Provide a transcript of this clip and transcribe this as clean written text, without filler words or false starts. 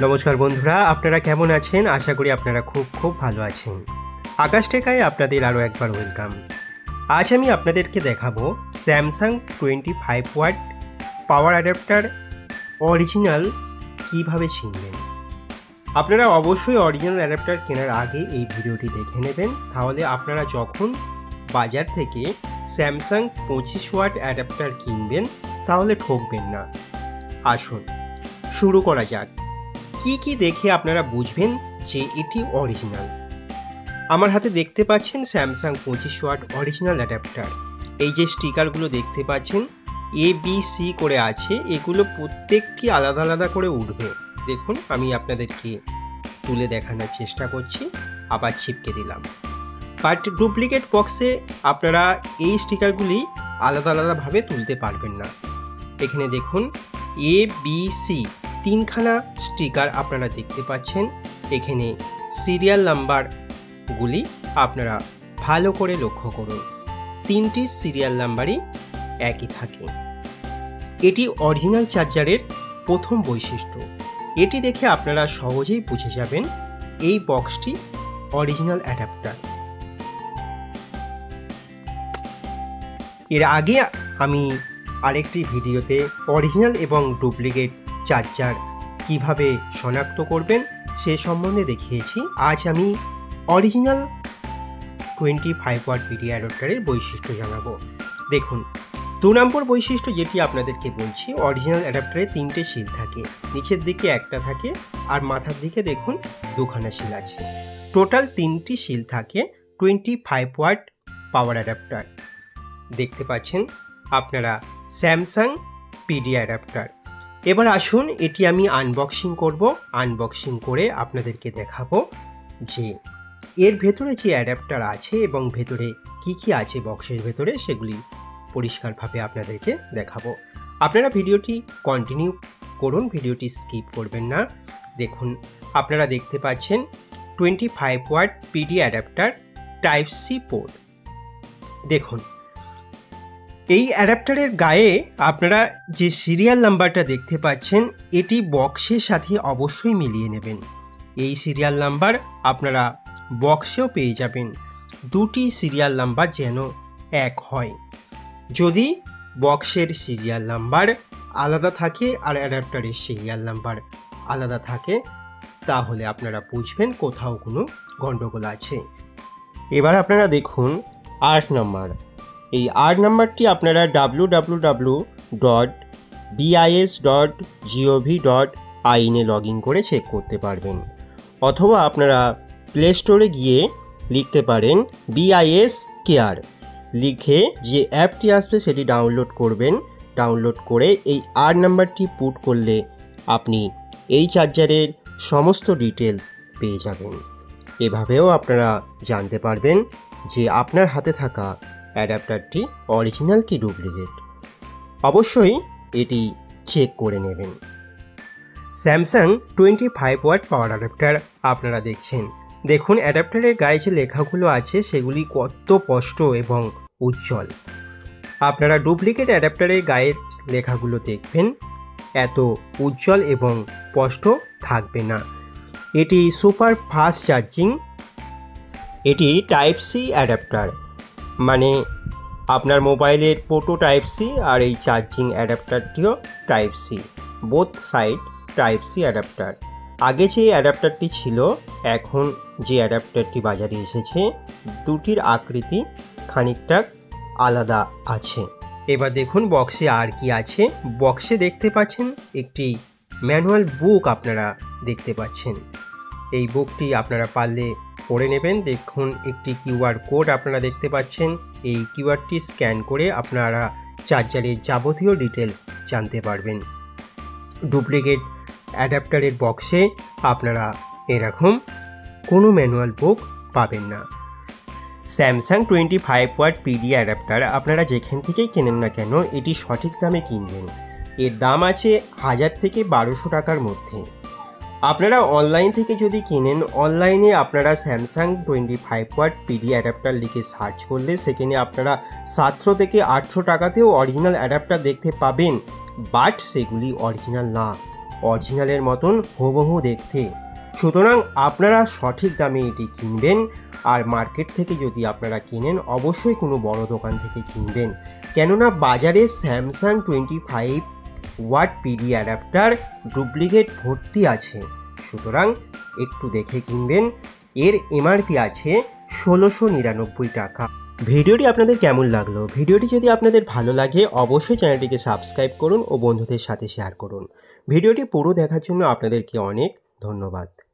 নমস্কার বন্ধুরা, আপনারা কেমন আছেন? আশা করি আপনারা খুব ভালো আছেন। আকাশ টেকায় আপনাদের আরও একবার ওয়েলকাম। আজ আমি আপনাদেরকে দেখাবো Samsung 25 watt power adapter original কিভাবে চিনবেন। আপনারা অবশ্যই অরিজিনাল অ্যাডাপ্টার কেনার আগে এই ভিডিওটি দেখে নেবেন, তাহলে আপনারা যখন বাজার থেকে স্যামসাং 25 ওয়াট অ্যাডাপ্টার কিনবেন তাহলে ঠকবেন না। আসুন শুরু করা যাক। কি দেখে আপনারা বুঝবেন যে এটি অরিজিনাল? আমার হাতে দেখতে পাচ্ছেন স্যামসাং 25 ওয়াট অরিজিনাল অ্যাডাপ্টার। এই যে স্টিকারগুলো দেখতে পাচ্ছেন ABC করে আছে, এগুলো প্রত্যেকটি আলাদা আলাদা করে উঠবে। দেখুন, আমি আপনাদেরকে তুলে দেখানোর চেষ্টা করছি, আবার ছিপকে দিলাম। বাট ডুপ্লিকেট বক্সে আপনারা এই স্টিকারগুলি আলাদা আলাদাভাবে তুলতে পারবেন না। এখানে দেখুন ABC তিনখানা স্টিকার আপনারা দেখতে পাচ্ছেন। এখানে সিরিয়াল নাম্বারগুলি আপনারা ভালো করে লক্ষ্য করুন, তিনটি সিরিয়াল নাম্বারই একই থাকে। এটি অরিজিনাল চার্জারের প্রথম বৈশিষ্ট্য। এটি দেখে আপনারা সহজেই বুঝে যাবেন এই বক্সটি অরিজিনাল অ্যাডাপ্টার। এর আগে আমি আরেকটি ভিডিওতে অরিজিনাল এবং ডুপ্লিকেট চার্জার কিভাবে শনাক্ত করবেন সে সম্বন্ধে দেখিয়েছি। আজ আমি অরিজিনাল 25 ওয়াট পিডি অ্যাডাপ্টারের বৈশিষ্ট্য জানাবো। দেখুন, 2 নম্বর বৈশিষ্ট্য যেটি আপনাদেরকে বলছি, অরিজিনাল অ্যাডাপ্টারে 3টে শিল থাকে, নিচের দিকে একটা থাকে আর মাথার দিকে দেখুন 2খানা শিল আছে। টোটাল 3টি শিল থাকে 25 ওয়াট পাওয়ার অ্যাডাপ্টার। দেখতে পাচ্ছেন আপনারা স্যামসাং পিডি অ্যাডাপ্টার। এবার আসুন এটি আমি আনবক্সিং করব। আনবক্সিং করে আপনাদেরকে দেখাবো যে এর ভেতরে যে অ্যাডাপ্টার আছে এবং ভেতরে কি আছে বক্সের ভেতরে, সেগুলি পরিষ্কারভাবে আপনাদেরকে দেখাবো। আপনারা ভিডিওটি কন্টিনিউ করুন, ভিডিওটি স্কিপ করবেন না। দেখুন, আপনারা দেখতে পাচ্ছেন 25 watt PD adapter type C port. দেখুন, এই অ্যাডাপ্টারের গায়ে আপনারা যে সিরিয়াল নাম্বারটা দেখতে পাচ্ছেন, এটি বক্সের সাথে অবশ্যই মিলিয়ে নেবেন। এই সিরিয়াল নাম্বার আপনারা বক্সেও পেয়ে যাবেন। 2টি সিরিয়াল নাম্বার যেন এক হয়। যদি বক্সের সিরিয়াল নাম্বার আলাদা থাকে আর অ্যাডাপ্টারের সিরিয়াল নাম্বার আলাদা থাকে, তাহলে আপনারা বুঝবেন কোথাও কোনো গণ্ডগোল আছে। এবার আপনারা দেখুন 8 নম্বর। এই 8 নাম্বারটি আপনারা www.bis.gov.in এ লগ ইন করে চেক করতে পারবেন, অথবা আপনারা প্লে স্টোরে গিয়ে লিখতে পারেন BIS কেয়ার, লিখে যে অ্যাপটি আসবে সেটি ডাউনলোড করবেন। ডাউনলোড করে এই 8 নাম্বারটি পুট করলে আপনি এই চার্জারের সমস্ত ডিটেলস পেয়ে যাবেন। এভাবেও আপনারা জানতে পারবেন যে আপনার হাতে থাকা অ্যাডাপ্টারটি অরিজিনাল কি ডুপ্লিকেট। অবশ্যই এটি চেক করে নেবেন। স্যামসাং 25 ওয়াট পাওয়ার অ্যাডাপ্টার আপনারা দেখছেন। দেখুন, অ্যাডাপ্টারের গায়ে যে লেখাগুলো আছে সেগুলি কত স্পষ্ট এবং উজ্জ্বল। আপনারা ডুপ্লিকেট অ্যাডাপ্টারের গায়ের লেখাগুলো দেখবেন, এত উজ্জ্বল এবং স্পষ্ট থাকবে না। এটি সুপার ফাস্ট চার্জিং। এটি টাইপ সি অ্যাডাপ্টার, মানে আপনার মোবাইলের পোর্টও টাইপ সি আর এই চার্জিং অ্যাডাপ্টারটিও type C, both side type C adapter. আগে যে অ্যাডাপ্টারটি ছিল, এখন যে অ্যাডাপ্টারটি বাজারে এসেছে, দুটির আকৃতি খানিকটা আলাদা আছে। এবার দেখুন বক্সে আর কি আছে। বক্সে দেখতে পাচ্ছেন একটি ম্যানুয়াল বুক আপনারা দেখতে পাচ্ছেন। এই বুকটি আপনারা পারলে পড়ে নেবেন। দেখুন, একটি কিউআর কোড আপনারা দেখতে পাচ্ছেন। এই কিউআরটি স্ক্যান করে আপনারা চার্জারের যাবতীয় ডিটেলস জানতে পারবেন। ডুপ্লিকেট অ্যাডাপ্টারের বক্সে আপনারা এরকম কোনো ম্যানুয়াল বুক পাবেন না। স্যামসাং 25 ওয়াট পিডি অ্যাডাপ্টার আপনারা যেখান থেকেই কেনেন না কেন, এটি সঠিক দামে কিনবেন। এর দাম আছে 1000 থেকে 1200 টাকার মধ্যে। আপনারা অনলাইন থেকে যদি কেনেন, অনলাইনে আপনারা স্যামসাং 25 ওয়াট পিডি অ্যাডাপ্টার লিখে সার্চ করলে সেখানে আপনারা 700 থেকে 800 টাকাতেও অরিজিনাল অ্যাডাপ্টার দেখতে পাবেন, বাট সেগুলি অরিজিনাল না। অরিজিনালের মতন হুবহু দেখতে। সুতরাং আপনারা সঠিক দামে এটি কিনবেন। আর মার্কেট থেকে যদি আপনারা কিনেন অবশ্যই কোনো বড় দোকান থেকে কিনবেন, কেননা বাজারে Samsung 25 watt PD adapter duplicate ভর্তি আছে। সুতরাং একটু দেখে কিনবেন। এর এমআরপি আছে 1699 টাকা। ভিডিওটি আপনাদের কেমন লাগলো? ভিডিওটি যদি আপনাদের ভালো লাগে অবশ্যই চ্যানেলটিকে সাবস্ক্রাইব করুন ও বন্ধুদের সাথে শেয়ার করুন। ভিডিওটি পুরো দেখার জন্য আপনাদেরকে অনেক ধন্যবাদ।